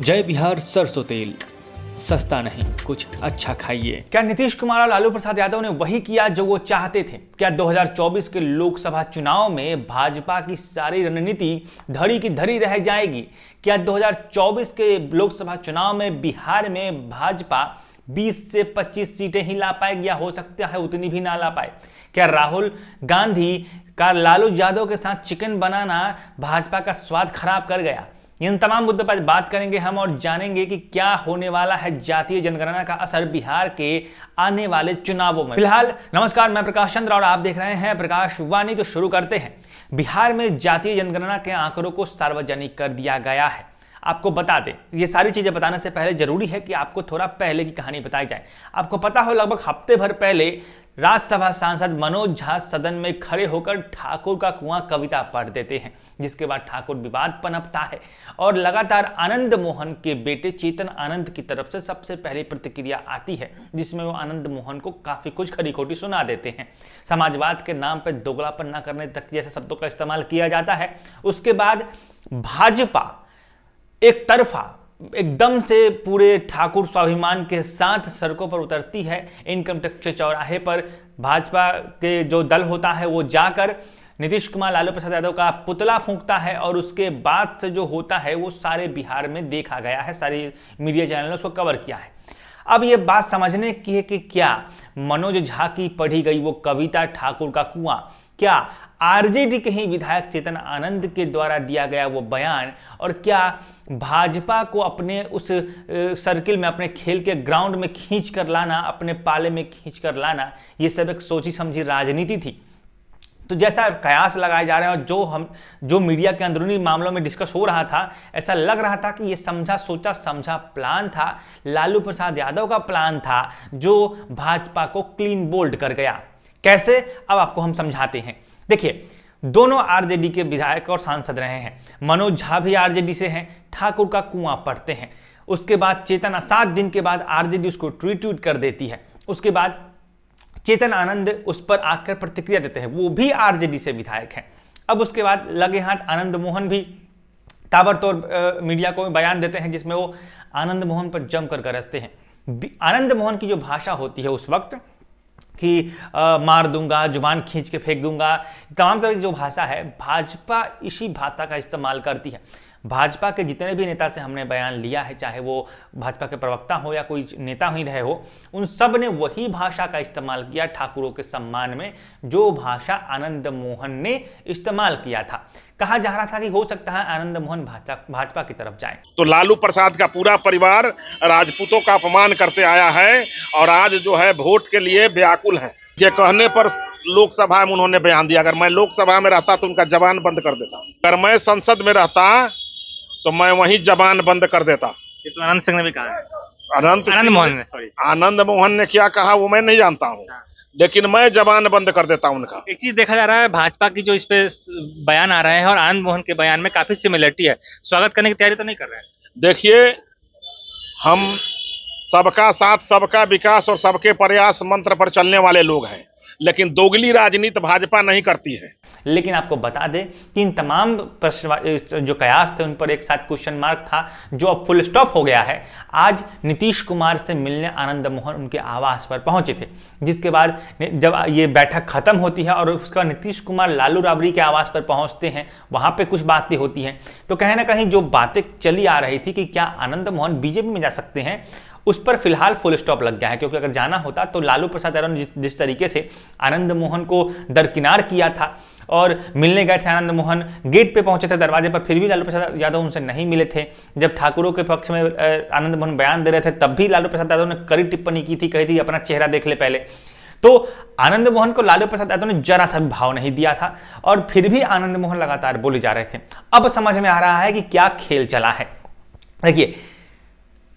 जय बिहार सरसों तेल, सस्ता नहीं कुछ अच्छा खाइए। क्या नीतीश कुमार और लालू प्रसाद यादव ने वही किया जो वो चाहते थे? क्या 2024 के लोकसभा चुनाव में भाजपा की सारी रणनीति धड़ी की धड़ी रह जाएगी? क्या 2024 के लोकसभा चुनाव में बिहार में भाजपा 20 से 25 सीटें ही ला पाएगी या हो सकता है उतनी भी ना ला पाए? क्या राहुल गांधी का लालू यादव के साथ चिकन बनाना भाजपा का स्वाद खराब कर गया? इन तमाम मुद्दों पर बात करेंगे हम और जानेंगे कि क्या होने वाला है जातीय जनगणना का असर बिहार के आने वाले चुनावों में। फिलहाल नमस्कार, मैं प्रकाश चंद्र और आप देख रहे हैं प्रकाश वाणी। तो शुरू करते हैं। बिहार में जातीय जनगणना के आंकड़ों को सार्वजनिक कर दिया गया है। आपको बता दें, ये सारी चीजें बताने से पहले जरूरी है कि आपको थोड़ा पहले की कहानी बताई जाए। आपको पता हो, लगभग हफ्ते भर पहले राज्यसभा सांसद मनोज झा सदन में खड़े होकर ठाकुर का कुआं कविता पढ़ देते हैं, जिसके बाद ठाकुर विवाद पनपता है और लगातार आनंद मोहन के बेटे चेतन आनंद की तरफ से सबसे पहली प्रतिक्रिया आती है, जिसमें वो आनंद मोहन को काफी कुछ खरी खोटी सुना देते हैं। समाजवाद के नाम पर दोगलापन न करने तक जैसे शब्दों का इस्तेमाल किया जाता है। उसके बाद भाजपा एक तरफा एकदम से पूरे ठाकुर स्वाभिमान के साथ सड़कों पर उतरती है। इनकम टैक्स के चौराहे पर भाजपा के जो दल होता है वो जाकर नीतीश कुमार लालू प्रसाद यादव का पुतला फूंकता है और उसके बाद से जो होता है वो सारे बिहार में देखा गया है, सारी मीडिया चैनलों ने उसको कवर किया है। अब ये बात समझने की है कि क्या मनोज झा की पढ़ी गई वो कविता ठाकुर का कुआं, क्या आरजेडी के ही विधायक चेतन आनंद के द्वारा दिया गया वो बयान, और क्या भाजपा को अपने उस सर्किल में, अपने खेल के ग्राउंड में खींच कर लाना, अपने पाले में खींच कर लाना, ये सब एक सोची समझी राजनीति थी? तो जैसा कयास लगाए जा रहे हैं और जो मीडिया के अंदरूनी मामलों में डिस्कस हो रहा था, ऐसा लग रहा था कि ये समझा सोचा समझा प्लान था, लालू प्रसाद यादव का प्लान था, जो भाजपा को क्लीन बोल्ड कर गया। कैसे, अब आपको हम समझाते हैं। देखिए, दोनों आरजेडी के विधायक और सांसद रहे हैं। मनोज झा भी आरजेडी से हैं, ठाकुर का कुआं पढ़ते हैं। उसके बाद चेतन 7 दिन के बाद आरजेडी उसको ट्वीट कर देती है। उसके बाद चेतन आनंद उस पर आकर प्रतिक्रिया देते हैं, वो भी आरजेडी से विधायक हैं। अब उसके बाद लगे हाथ आनंद मोहन भी ताबड़तोड़ मीडिया को बयान देते हैं, जिसमें वो आनंद मोहन पर जमकर गरजते हैं। आनंद मोहन की जो भाषा होती है उस वक्त कि मार दूंगा, जुबान खींच के फेंक दूंगा, तमाम तरह की जो भाषा है, भाजपा इसी भाषा का इस्तेमाल करती है। भाजपा के जितने भी नेता से हमने बयान लिया है, चाहे वो भाजपा के प्रवक्ता हो या कोई नेता ही रहे हो, उन सब ने वही भाषा का इस्तेमाल किया ठाकुरों के सम्मान में, जो भाषा आनंद मोहन ने इस्तेमाल किया था। कहा जा रहा था कि हो सकता है आनंद मोहन भाजपा की तरफ जाए। तो लालू प्रसाद का पूरा परिवार राजपूतों का अपमान करते आया है और आज जो है वोट के लिए व्याकुल है। ये कहने पर लोकसभा में उन्होंने बयान दिया, अगर मैं लोकसभा में रहता तो उनका जबान बंद कर देता, अगर मैं संसद में रहता तो मैं वहीं जबान बंद कर देता। ये तो आनंद सिंह ने भी कहा है। आनंद मोहन ने क्या कहा वो मैं नहीं जानता हूँ, लेकिन मैं जबान बंद कर देता हूं उनका। एक चीज देखा जा रहा है, भाजपा की जो इस पे बयान आ रहे हैं और आनंद मोहन के बयान में काफी सिमिलरिटी है। स्वागत करने की तैयारी तो नहीं कर रहे हैं? देखिए, हम सबका साथ, सबका विकास और सबके प्रयास मंत्र पर चलने वाले लोग हैं, लेकिन दोगली राजनीति भाजपा नहीं करती है। लेकिन आपको बता दें कि इन तमाम प्रश्न जो कयास थे उन पर एक साथ क्वेश्चन मार्क था, जो अब फुल स्टॉप हो गया है। आज नीतीश कुमार से मिलने आनंद मोहन उनके आवास पर पहुंचे थे, जिसके बाद जब ये बैठक खत्म होती है और उसका नीतीश कुमार लालू राबड़ी के आवास पर पहुंचते हैं, वहां पे कुछ बातें होती हैं। तो कहीं ना कहीं जो बातें चली आ रही थी कि क्या आनंद मोहन बीजेपी में जा सकते हैं, उस पर फिलहाल फुल स्टॉप लग गया है। क्योंकि अगर जाना होता तो लालू प्रसाद यादव ने जिस तरीके से आनंद मोहन को दरकिनार किया था और मिलने गए थे, आनंद मोहन गेट पे पहुंचे थे दरवाजे पर, फिर भी लालू प्रसाद यादव उनसे नहीं मिले थे। जब ठाकुरों के पक्ष में आनंद मोहन बयान दे रहे थे, तब भी लालू प्रसाद यादव ने कड़ी टिप्पणी की थी, कही थी अपना चेहरा देख ले पहले। तो आनंद मोहन को लालू प्रसाद यादव ने जरा सा भी भाव नहीं दिया था और फिर भी आनंद मोहन लगातार बोले जा रहे थे। अब समझ में आ रहा है कि क्या खेल चला है। देखिए,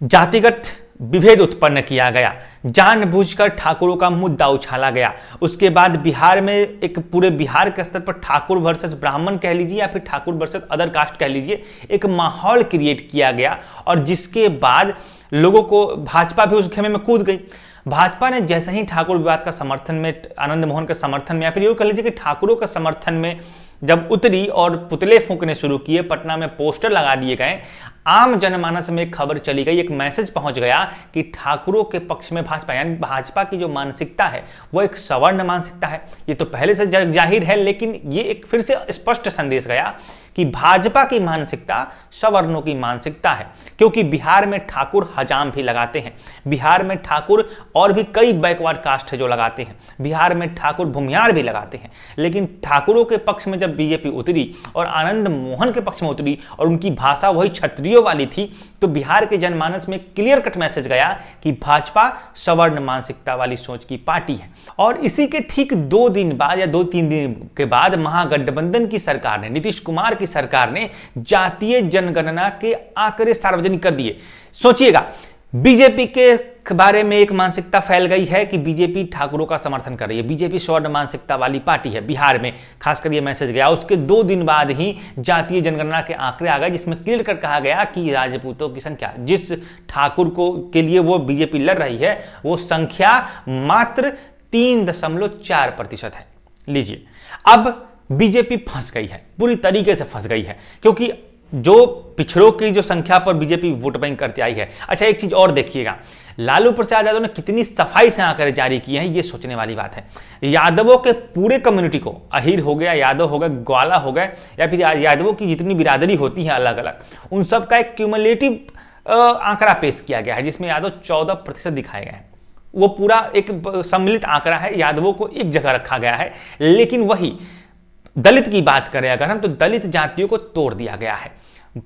जातिगत विभेद उत्पन्न किया गया, जानबूझकर ठाकुरों का मुद्दा उछाला गया। उसके बाद बिहार में एक पूरे बिहार के स्तर पर ठाकुर वर्सेस ब्राह्मण कह लीजिए या फिर ठाकुर वर्सेस अदर कास्ट कह लीजिए, एक माहौल क्रिएट किया गया और जिसके बाद लोगों को, भाजपा भी उस खेमे में कूद गई। भाजपा ने जैसे ही ठाकुर विवाद का समर्थन में, आनंद मोहन के समर्थन में या फिर यूं कह लीजिए कि ठाकुरों के समर्थन में जब उतरी और पुतले फूंकने शुरू किए, पटना में पोस्टर लगा दिए गए, आम जनमानस में एक खबर चली गई, एक मैसेज पहुंच गया कि ठाकुरों के पक्ष में भाजपा, यानी भाजपा की जो मानसिकता है वो एक सवर्ण मानसिकता है। ये तो पहले से जाहिर है, लेकिन ये एक फिर से स्पष्ट संदेश गया कि भाजपा की मानसिकता सवर्णों की मानसिकता है, क्योंकि बिहार में ठाकुर हजाम भी लगाते हैं, बिहार में ठाकुर और भी कई बैकवर्ड कास्ट है जो लगाते हैं, बिहार में ठाकुर भूमियार भी लगाते हैं। लेकिन ठाकुरों के पक्ष में जब बीजेपी उतरी और आनंद मोहन के पक्ष में उतरी और उनकी भाषा वही क्षत्रियों वाली थी, तो बिहार के जनमानस में क्लियर कट मैसेज गया कि भाजपा सवर्ण मानसिकता वाली सोच की पार्टी है। और इसी के ठीक 2 दिन बाद या 2-3 दिन के बाद महागठबंधन की सरकार ने, नीतीश कुमार की सरकार ने जातीय जनगणना के आंकड़े सार्वजनिक कर दिए। सोचिएगा, बीजेपी के बारे में एक मानसिकता फैल गई है कि बीजेपी ठाकुरों का समर्थन कर रही है, बीजेपी स्वर्ण मानसिकता वाली पार्टी है, बिहार में खासकर ये मैसेज गया। उसके 2 दिन बाद ही जातीय जनगणना के आंकड़े आ गए, जिसमें क्लियर कर कहा गया कि राजपूतों की संख्या, जिस ठाकुर को के लिए वो बीजेपी लड़ रही है, वो संख्या मात्र 3.4% है। लीजिए, अब बीजेपी फंस गई है, पूरी तरीके से फंस गई है, क्योंकि जो पिछड़ों की जो संख्या पर बीजेपी वोट बैंक करती आई है। अच्छा, एक चीज और देखिएगा, लालू प्रसाद यादव ने कितनी सफाई से आंकड़े जारी किए हैं, ये सोचने वाली बात है। यादवों के पूरे कम्युनिटी को, अहीर हो गया, यादव हो गए, ग्वाला हो गए, या फिर यादवों की जितनी बिरादरी होती है अलग अलग, उन सब का एक क्यूमुलेटिव आंकड़ा पेश किया गया है, जिसमें यादव 14% दिखाए गए हैं। वो पूरा एक सम्मिलित आंकड़ा है, यादवों को एक जगह रखा गया है। लेकिन वही दलित की बात करें अगर हम, तो दलित जातियों को तोड़ दिया गया है,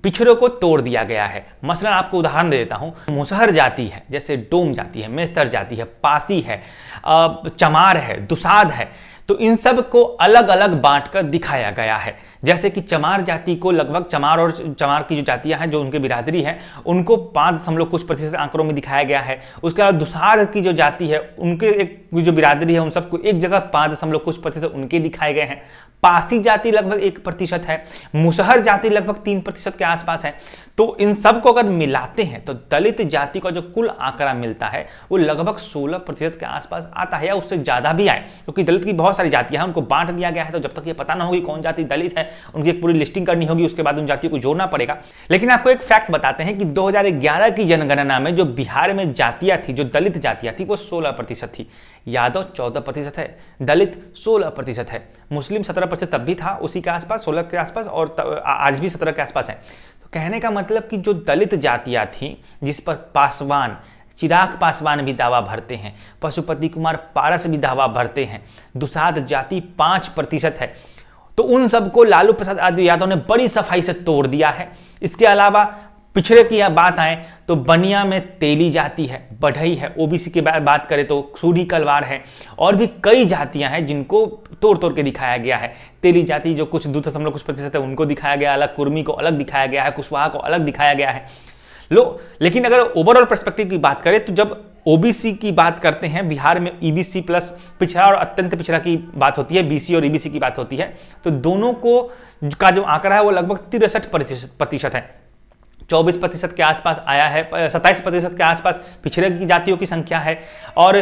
पिछड़ों को तोड़ दिया गया है। मसलन आपको उदाहरण दे देता हूं, मुसहर जाति है, जैसे डोम जाति है, मेस्तर जाति है, पासी है, चमार है, दुसाध है, तो इन सब को अलग अलग बांटकर दिखाया गया है। जैसे कि चमार जाति को लगभग, चमार और चमार की जो जातियां हैं, जो उनके बिरादरी है, उनको 5% आंकड़ों में दिखाया गया है। उसके बाद दुसाध की जो जाति है, उनके एक जो बिरादरी है, उन सबको एक जगह 5% उनके दिखाए गए हैं। पासी जाति लगभग 1% है, मुसहर जाति लगभग 3% के आसपास है। तो इन सब को अगर मिलाते हैं तो दलित जाति का जो कुल आंकड़ा मिलता है वो लगभग 16% के आसपास आता है, या उससे ज्यादा भी आए, क्योंकि दलित की बहुत सारी जातियां हैं, उनको बांट दिया गया है। तो जब तक ये पता ना होगी कौन जाति दलित है, उनकी एक पूरी लिस्टिंग करनी होगी, उसके बाद उन जातियों को जोड़ना पड़ेगा। लेकिन आपको एक फैक्ट बताते हैं कि 2011 की जनगणना में जो बिहार में जातियां थी, जो दलित जातियां थी, वो 16% थी। यादव 14% है, दलित 16% है, मुस्लिम 17% तब भी था, उसी के आसपास 16 के आसपास, और आज भी 17 के आसपास है। तो कहने का मतलब कि जो दलित जातियां थी, जिस पर पासवान, चिराग पासवान भी दावा भरते हैं, पशुपति कुमार पारस भी दावा भरते हैं, दुसाध जाति 5% है, तो उन सबको लालू प्रसाद यादव ने बड़ी सफाई से तोड़ दिया है। इसके अलावा पिछड़े की बात आए तो बनिया में तेली जाति है, बढ़ई है, ओबीसी की बात करें तो सूढ़ी कलवार है, और भी कई जातियां हैं जिनको तोड़ तोड़ के दिखाया गया है। तेली जाति जो कुछ 2.कुछ% है, उनको दिखाया गया अलग, कुर्मी को अलग दिखाया गया है, कुशवाहा को अलग दिखाया गया है। लेकिन अगर ओवरऑल पर्सपेक्टिव की बात करें तो जब ओबीसी की बात करते हैं, बिहार में ईबीसी प्लस पिछड़ा और अत्यंत पिछड़ा की बात होती है, बीसी और ईबीसी की बात होती है, तो दोनों को का जो आंकड़ा है वो लगभग 63% है। 24% के आसपास आया है, 27% के आसपास पिछड़े की जातियों की संख्या है, और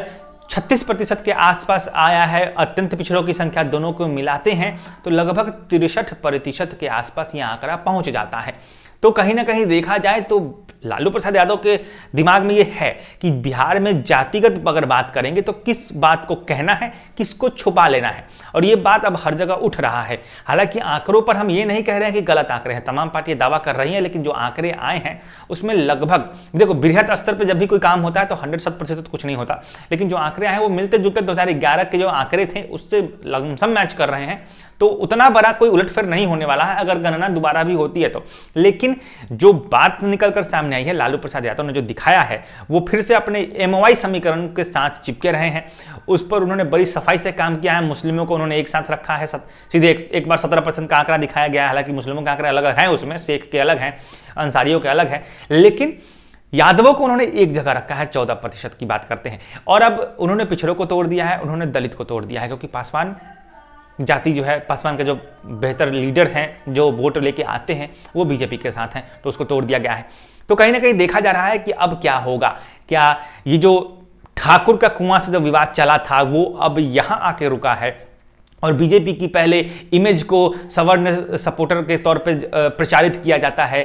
36% के आसपास आया है अत्यंत पिछड़ों की संख्या। दोनों को मिलाते हैं तो लगभग 63% के आसपास यह आंकड़ा पहुंच जाता है। तो कहीं ना कहीं देखा जाए तो लालू प्रसाद यादव के दिमाग में यह है कि बिहार में जातिगत अगर बात करेंगे तो किस बात को कहना है, किसको छुपा लेना है, और ये बात अब हर जगह उठ रहा है। हालांकि आंकड़ों पर हम ये नहीं कह रहे हैं कि गलत आंकड़े हैं, तमाम पार्टियां दावा कर रही हैं, लेकिन जो आंकड़े आए हैं उसमें लगभग, देखो बृहत स्तर पर जब भी कोई काम होता है तो 100% तो कुछ नहीं होता, लेकिन जो आंकड़े आए वो मिलते जुलते 2011 के जो आंकड़े थे उससे लमसम मैच कर रहे हैं। तो उतना बड़ा कोई उलटफेर नहीं होने वाला है अगर गणना दोबारा भी होती है तो। लेकिन जो बात निकल कर सामने आई है, लालू प्रसाद यादव ने जो दिखाया है वो फिर से अपने एमओआई समीकरण के साथ चिपके रहे हैं। उस पर उन्होंने बड़ी सफाई से काम किया है। मुस्लिमों को उन्होंने एक साथ रखा है, सीधे एक बार 17% का आंकड़ा दिखाया गया है। हालांकि मुस्लिमों का आंकड़ा अलग है, उसमें शेख के अलग हैं, अंसारियों के अलग है, लेकिन यादवों को उन्होंने एक जगह रखा है। 14% की बात करते हैं। और अब उन्होंने पिछड़ों को तोड़ दिया है, उन्होंने दलित को तोड़ दिया है, क्योंकि पासवान जाति जो है, पासवान के जो बेहतर लीडर हैं जो वोट लेके आते हैं वो बीजेपी के साथ हैं, तो उसको तोड़ दिया गया है। तो कहीं ना कहीं देखा जा रहा है कि अब क्या होगा, क्या ये जो ठाकुर का कुआं से जो विवाद चला था वो अब यहां आके रुका है, और बीजेपी की पहले इमेज को सवर्ण सपोर्टर के तौर पे प्रचारित किया जाता है।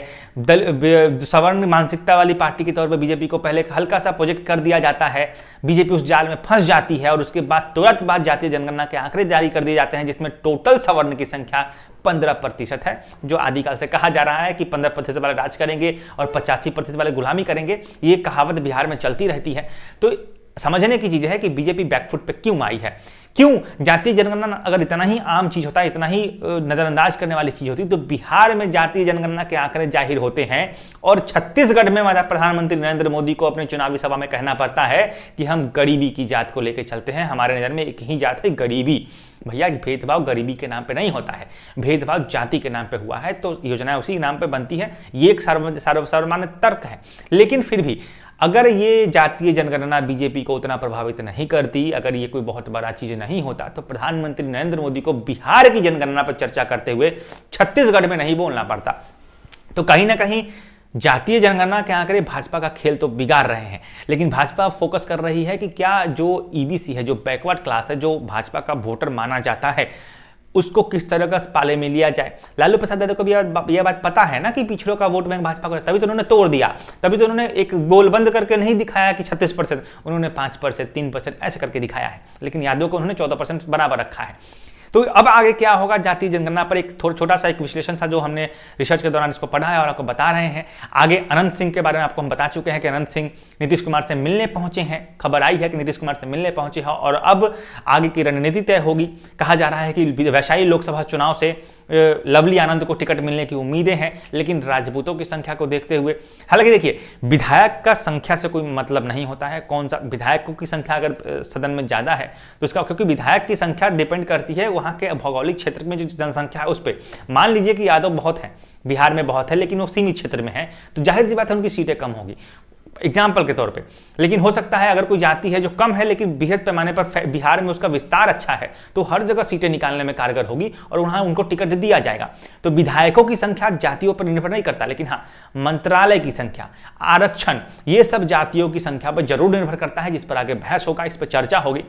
सवर्ण मानसिकता वाली पार्टी के तौर पे बीजेपी को पहले हल्का सा प्रोजेक्ट कर दिया जाता है। बीजेपी उस जाल में फंस जाती है और उसके बाद तुरंत बाद जातीय जनगणना के आंकड़े जारी कर दिए जाते हैं, जिसमें टोटल सवर्ण की संख्या 15% है, जो आदिकाल से कहा जा रहा है कि 15% वाले राज करेंगे और 85% वाले गुलामी करेंगे। ये कहावत बिहार में चलती रहती है। तो समझने की चीज है कि बीजेपी बैकफुट पे क्यों आई है, क्यों जातीय जनगणना अगर इतना ही आम चीज होता है, इतना ही नजरअंदाज करने वाली चीज होती, तो बिहार में जातीय जनगणना के आंकड़े जाहिर होते हैं और छत्तीसगढ़ में प्रधानमंत्री नरेंद्र मोदी को अपने चुनावी सभा में कहना पड़ता है कि हम गरीबी की जात को लेकर चलते हैं, हमारे नजर में एक ही जात है गरीबी। भैया भेदभाव गरीबी के नाम पे नहीं होता है, भेदभाव जाति के नाम पे हुआ है, तो योजनाएं उसी नाम पे बनती है। ये एक सर्वमान्य तर्क है। लेकिन फिर भी अगर ये जातीय जनगणना बीजेपी को उतना प्रभावित नहीं करती, अगर ये कोई बहुत बड़ा चीज नहीं होता, तो प्रधानमंत्री नरेंद्र मोदी को बिहार की जनगणना पर चर्चा करते हुए छत्तीसगढ़ में नहीं बोलना पड़ता। तो कहीं ना कहीं जातीय जनगणना के आंकड़े भाजपा का खेल तो बिगाड़ रहे हैं, लेकिन भाजपा फोकस कर रही है कि क्या जो ईबीसी है, जो बैकवर्ड क्लास है, जो भाजपा का वोटर माना जाता है, उसको किस तरह का पाले में लिया जाए। लालू प्रसाद यादव को भी यह बात पता है ना कि पिछड़ों का वोट बैंक भाजपा को, तभी तो उन्होंने तोड़ दिया, तभी तो उन्होंने एक गोल बंद करके नहीं दिखाया कि 36%, उन्होंने 5%, 3% ऐसे करके दिखाया है, लेकिन यादव को उन्होंने 14% बराबर रखा है। तो अब आगे क्या होगा जातीय जनगणना पर, एक छोटा सा एक विश्लेषण था जो हमने रिसर्च के दौरान इसको पढ़ा है और आपको बता रहे हैं। आगे अनंत सिंह के बारे में आपको हम बता चुके हैं कि अनंत सिंह नीतीश कुमार से मिलने पहुंचे हैं, खबर आई है कि नीतीश कुमार से मिलने पहुंचे हैं और अब आगे की रणनीति तय होगी। कहा जा रहा है कि वैशाली लोकसभा चुनाव से लवली आनंद को टिकट मिलने की उम्मीदें हैं, लेकिन राजपूतों की संख्या को देखते हुए, हालांकि देखिए विधायक का संख्या से कोई मतलब नहीं होता है, कौन सा विधायकों की संख्या अगर सदन में ज्यादा है तो इसका, क्योंकि विधायक की संख्या डिपेंड करती है वहां के भौगोलिक क्षेत्र में जो जनसंख्या है उस पर। मान लीजिए कि यादव बहुत है, बिहार में बहुत है, लेकिन वो सीमित क्षेत्र में है, तो जाहिर सी बात है उनकी सीटें कम होगी, एग्जाम्पल के तौर पे। लेकिन हो सकता है अगर कोई जाति है जो कम है लेकिन बृहद पैमाने पर बिहार में उसका विस्तार अच्छा है, तो हर जगह सीटें निकालने में कारगर होगी और वहां उनको टिकट दिया जाएगा। तो विधायकों की संख्या जातियों पर निर्भर नहीं करता, लेकिन हाँ मंत्रालय की संख्या, आरक्षण, ये सब जातियों की संख्या पर जरूर निर्भर करता है, जिस पर आगे बहस होगा, इस पर चर्चा होगी।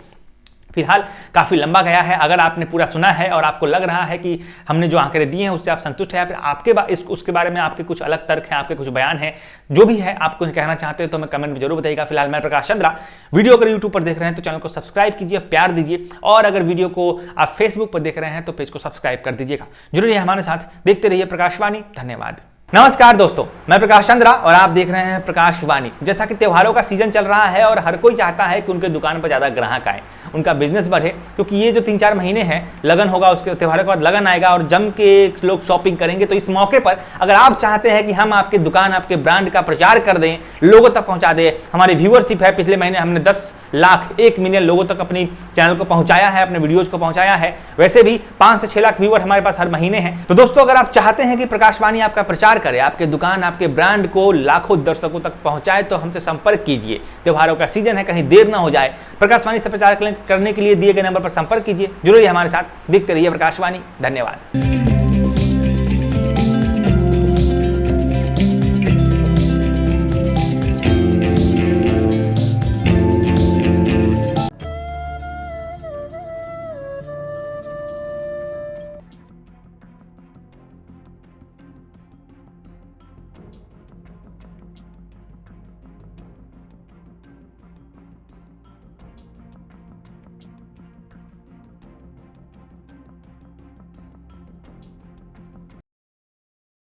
फिलहाल काफी लंबा गया है। अगर आपने पूरा सुना है और आपको लग रहा है कि हमने जो आंकड़े दिए हैं उससे आप संतुष्ट हैं, या फिर आपके उसके बारे में आपके कुछ अलग तर्क हैं, आपके कुछ बयान हैं, जो भी है आप कुछ कहना चाहते हैं तो हमें कमेंट में जरूर बताइएगा। फिलहाल मैं प्रकाश चंद्रा, वीडियो अगर यूट्यूब पर देख रहे हैं तो चैनल को सब्सक्राइब कीजिए, प्यार दीजिए, और अगर वीडियो को आप फेसबुक पर देख रहे हैं तो पेज को सब्सक्राइब कर दीजिएगा। जुड़े रहिए हमारे साथ, देखते रहिए प्रकाशवाणी। धन्यवाद। नमस्कार दोस्तों, मैं प्रकाश चंद्रा और आप देख रहे हैं प्रकाशवाणी। जैसा कि त्योहारों का सीजन चल रहा है और हर कोई चाहता है कि उनके दुकान पर ज्यादा ग्राहक आए, उनका बिजनेस बढ़े, क्योंकि ये जो 3-4 महीने हैं, लगन होगा, उसके त्योहारों के बाद लगन आएगा और जम के लोग शॉपिंग करेंगे। तो इस मौके पर अगर आप चाहते हैं कि हम आपके दुकान, आपके ब्रांड का प्रचार कर दें, लोगों तक पहुंचा दें, हमारी व्यूअरशिप है, पिछले महीने हमने 10 लाख 1 मिलियन लोगों तक अपनी चैनल को पहुंचाया है, अपने वीडियोज को पहुंचाया है, वैसे भी 5 से 6 लाख व्यूअर हमारे पास हर महीने हैं। तो दोस्तों अगर आप चाहते हैं कि प्रकाशवाणी आपका प्रचार करे, आपके दुकान, आपके ब्रांड को लाखों दर्शकों तक पहुंचाए, तो हमसे संपर्क कीजिए। त्योहारों का सीजन है, कहीं देर ना हो जाए। प्रकाशवाणी से प्रचार करने के लिए दिए गए नंबर पर संपर्क कीजिए। जुड़े रहिए हमारे साथ, देखते रहिए प्रकाशवाणी। धन्यवाद।